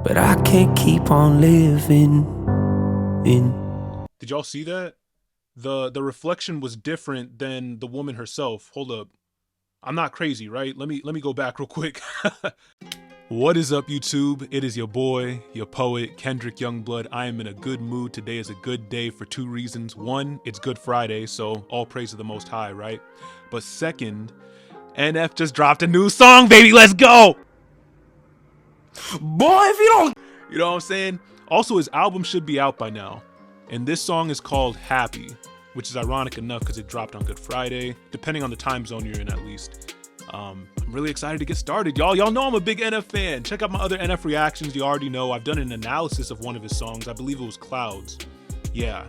but I can't keep on living in. Did y'all see that? The reflection was different than the woman herself. Hold up. I'm not crazy, right? Let me go back real quick. What is up, YouTube? It is your boy, your poet, Kendrick Youngblood. I am in a good mood. Today is a good day for two reasons. One, it's Good Friday, so all praise to the Most High, right? But second, NF just dropped a new song, baby. Let's go! Boy, if you don't... You know what I'm saying? Also, his album should be out by now. And this song is called Happy, which is ironic enough because it dropped on Good Friday, depending on the time zone you're in at least. I'm really excited to get started, y'all. Y'all know I'm a big NF fan. Check out my other NF reactions. You already know I've done an analysis of one of his songs. I believe it was Clouds. Yeah,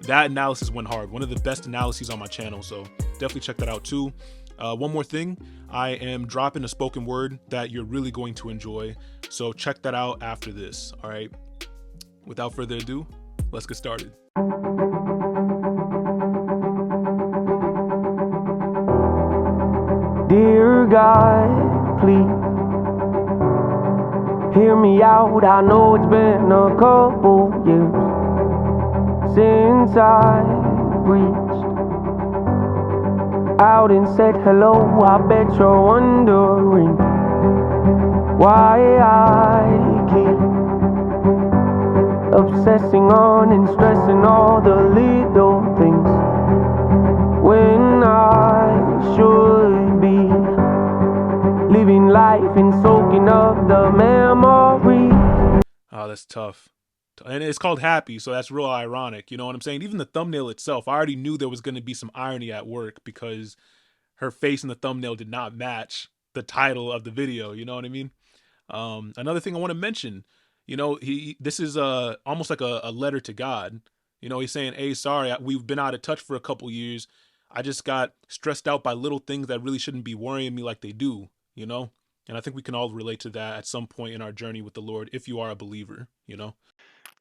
that analysis went hard. One of the best analyses on my channel, so definitely check that out too. One more thing, I am dropping a spoken word that you're really going to enjoy, so check that out after this, all right? Without further ado, let's get started. Dear God, please hear me out. I know it's been a couple years since I've reached out and said hello. I bet you're wondering why I keep obsessing on and stressing all the little things when I should be living life and soaking up the memory. Oh, that's tough. And it's called Happy, so that's real ironic. You know what I'm saying? Even the thumbnail itself, I already knew there was going to be some irony at work because her face in the thumbnail did not match the title of the video. You know what I mean? Another thing I want to mention, you know, this is almost like a letter to God. You know, he's saying, hey, sorry, we've been out of touch for a couple years. I just got stressed out by little things that really shouldn't be worrying me like they do, you know? And I think we can all relate to that at some point in our journey with the Lord if you are a believer, you know?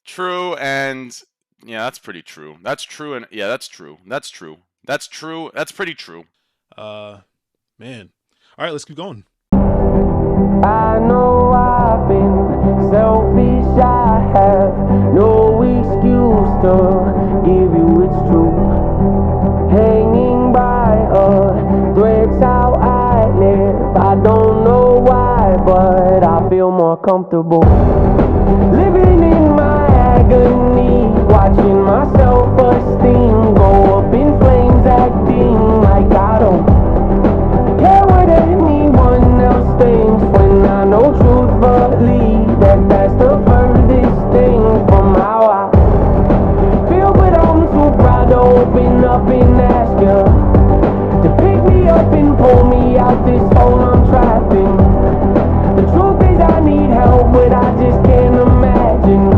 True, and yeah, that's pretty true. That's true, and yeah, that's true. That's true. That's true. That's pretty true. Uh, man. All right, let's keep going. I know I've been selfish, I have no excuse to give you it's true. Hanging by a thread's how I live. I don't know why, but I feel more comfortable living in my agony, watching my self-esteem go up in flames, acting like I don't care what anyone else thinks, when I know truthfully that that's the furthest thing from how I feel. But I'm too proud to open up and ask you to pick me up and pull me out this hole I'm trapped in. The truth is I need help, but I just can't imagine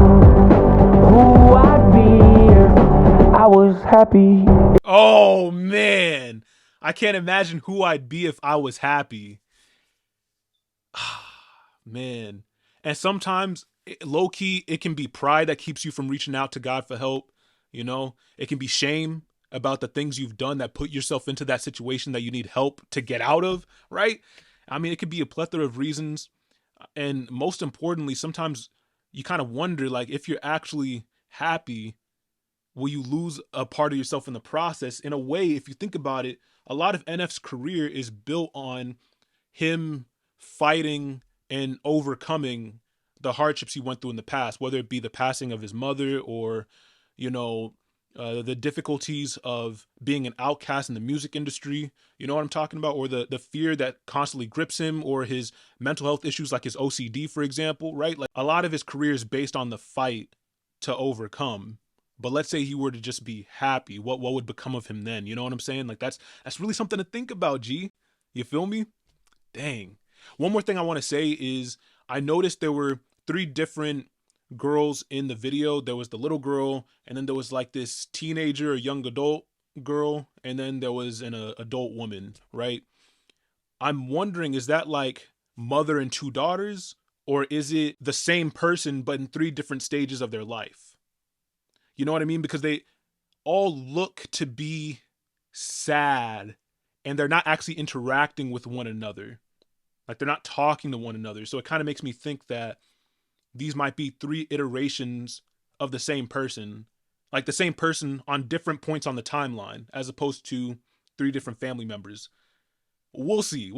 who I'd be if I was happy. Oh, man. I can't imagine who I'd be if I was happy. Man. And sometimes, low key, it can be pride that keeps you from reaching out to God for help. You know, it can be shame about the things you've done that put yourself into that situation that you need help to get out of, right? I mean, it could be a plethora of reasons. And most importantly, sometimes you kind of wonder, like, if you're actually happy, will you lose a part of yourself in the process? In a way, if you think about it, a lot of NF's career is built on him fighting and overcoming the hardships he went through in the past, whether it be the passing of his mother or, you know, the difficulties of being an outcast in the music industry, you know what I'm talking about, or the fear that constantly grips him, or his mental health issues like his OCD, for example, right? Like a lot of his career is based on the fight to overcome. But let's say he were to just be happy, what would become of him then? You know what I'm saying? Like that's really something to think about, G. You feel me? Dang. One more thing I want to say is I noticed there were 3 different girls in the video. There was the little girl, and then there was like this teenager or young adult girl, and then there was an adult woman, right? I'm wondering, is that like mother and 2 daughters, or is it the same person but in 3 different stages of their life? You know what I mean? Because they all look to be sad and they're not actually interacting with one another. Like they're not talking to one another. So it kind of makes me think that, these might be 3 iterations of the same person, like the same person on different points on the timeline, as opposed to 3 different family members. We'll see.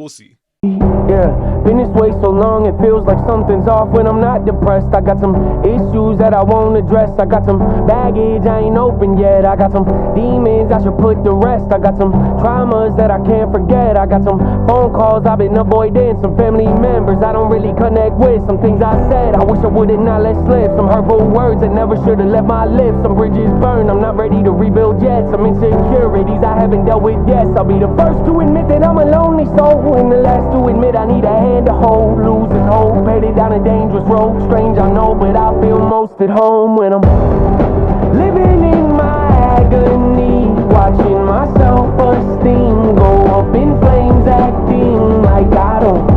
Yeah, been this way so long it feels like something's off when I'm not depressed. I got some issues that I won't address. I got some baggage I ain't open yet. I got some demons I should put to rest. I got some traumas that I can't forget. I got some phone calls I've been avoiding. Some family members I don't really connect with. Some things I said I wish I would've not let slip. Some hurtful words that never should've left my lips. Some bridges burned, I'm not ready to rebuild yet. Some insecurities I haven't dealt with yet. I'll be the first to admit that I'm a lonely soul, and the last to admit I need a hand to hold. Losing hope, headed down a dangerous road. Strange I know, but I feel most at home when I'm living in my agony, watching my self-esteem go up in flames, acting like I don't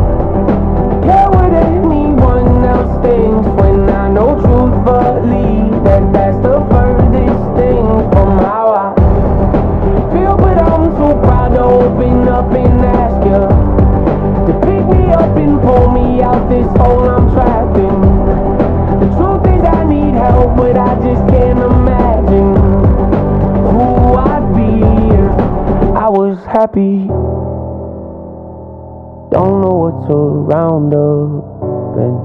care what anyone else thinks, when I know truthfully that that's the furthest thing from how I feel. But I'm too proud to open up and ask you to pick me up and pull me out this hole I'm trapped in. The truth is I need help, but I just can't imagine who I'd be if I was happy. Don't know what's around the bend.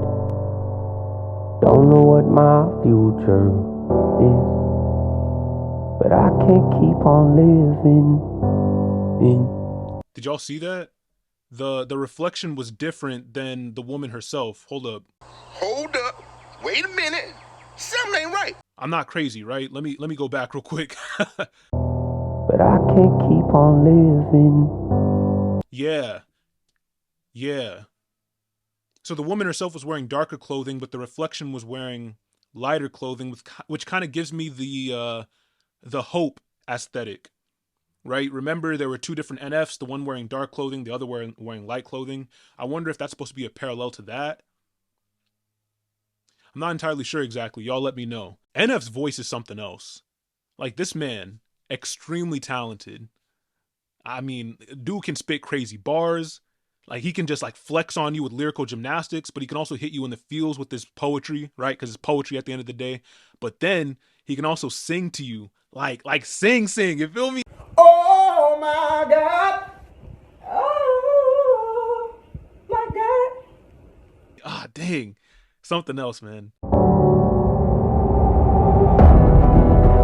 Don't know what my future is, but I can't keep on living. Did y'all see that? The reflection was different than the woman herself. Hold up. Wait a minute. Something ain't right. I'm not crazy, right? Let me go back real quick. But I can't keep on living. Yeah. So the woman herself was wearing darker clothing, but the reflection was wearing lighter clothing, which kind of gives me the hope aesthetic. Right? Remember, there were 2 different NFs, the one wearing dark clothing, the other wearing light clothing. I wonder if that's supposed to be a parallel to that. I'm not entirely sure exactly. Y'all let me know. NF's voice is something else. Like, this man, extremely talented. I mean, dude can spit crazy bars. Like, he can just, like, flex on you with lyrical gymnastics, but he can also hit you in the feels with his poetry, right? Because it's poetry at the end of the day. But then, he can also sing to you. Like sing, you feel me? Oh my God. Oh my God. Ah, dang. Something else, man.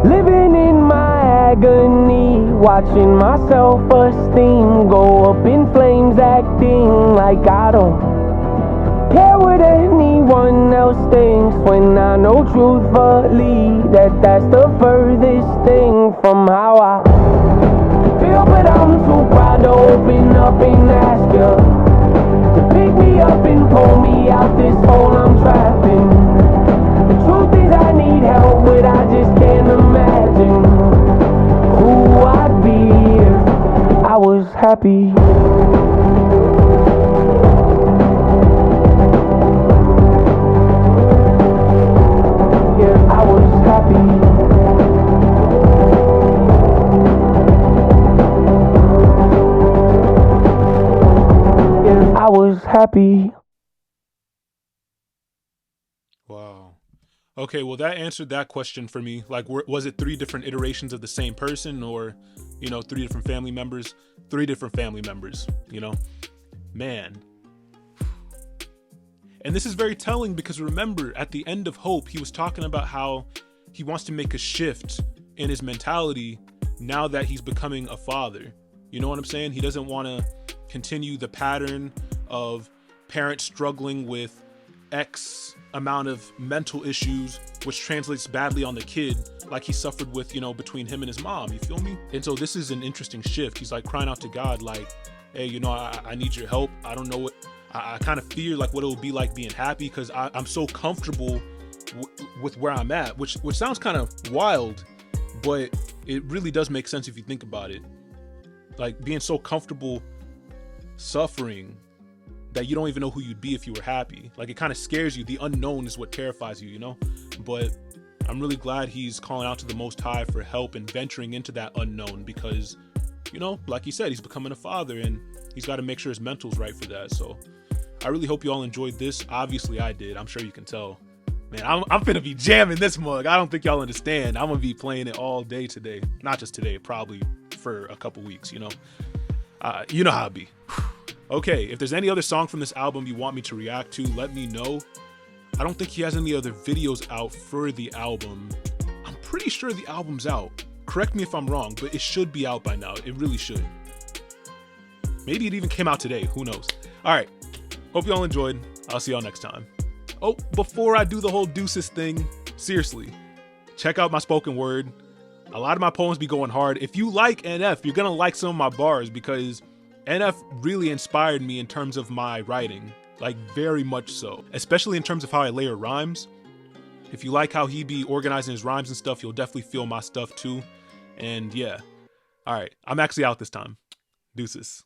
Living in my agony, watching my self-esteem go up in flames, acting like I don't care what anyone else thinks, when I know truthfully that that's the furthest thing from how I feel. But I'm too proud to open up and ask you to pick me up and pull me out this hole I'm trapped in. The truth is I need help, but I just can't imagine who I'd be if I was happy. I was happy. I was happy. Wow. Okay, well, that answered that question for me. Like, was it 3 different iterations of the same person, or, 3 different family members? 3 different family members, Man. And this is very telling because remember, at the end of Hope, he was talking about how he wants to make a shift in his mentality now that he's becoming a father. You know what I'm saying? He doesn't want to continue the pattern of parents struggling with X amount of mental issues, which translates badly on the kid, like he suffered with, between him and his mom. You feel me? And so this is an interesting shift. He's like crying out to God, like, hey, I need your help. I don't know what, I kind of fear like what it will be like being happy, because I'm so comfortable with where I'm at, which sounds kind of wild, but it really does make sense if you think about it. Like, being so comfortable suffering that you don't even know who you'd be if you were happy. Like, it kind of scares you. The unknown is what terrifies you, But I'm really glad he's calling out to the Most High for help and venturing into that unknown, because, like he said, he's becoming a father and he's got to make sure his mental's right for that. So I really hope you all enjoyed this. Obviously I did. I'm sure you can tell. Man, I'm finna be jamming this mug. I don't think y'all understand. I'm gonna be playing it all day today. Not just today, probably for a couple weeks, you know? You know how it be. Okay, if there's any other song from this album you want me to react to, let me know. I don't think he has any other videos out for the album. I'm pretty sure the album's out. Correct me if I'm wrong, but it should be out by now. It really should. Maybe it even came out today. Who knows? All right. Hope y'all enjoyed. I'll see y'all next time. Oh, before I do the whole deuces thing, seriously, check out my spoken word. A lot of my poems be going hard. If you like NF, you're gonna like some of my bars because NF really inspired me in terms of my writing, like very much so, especially in terms of how I layer rhymes. If you like how he be organizing his rhymes and stuff, you'll definitely feel my stuff too. And yeah, all right, I'm actually out this time. Deuces.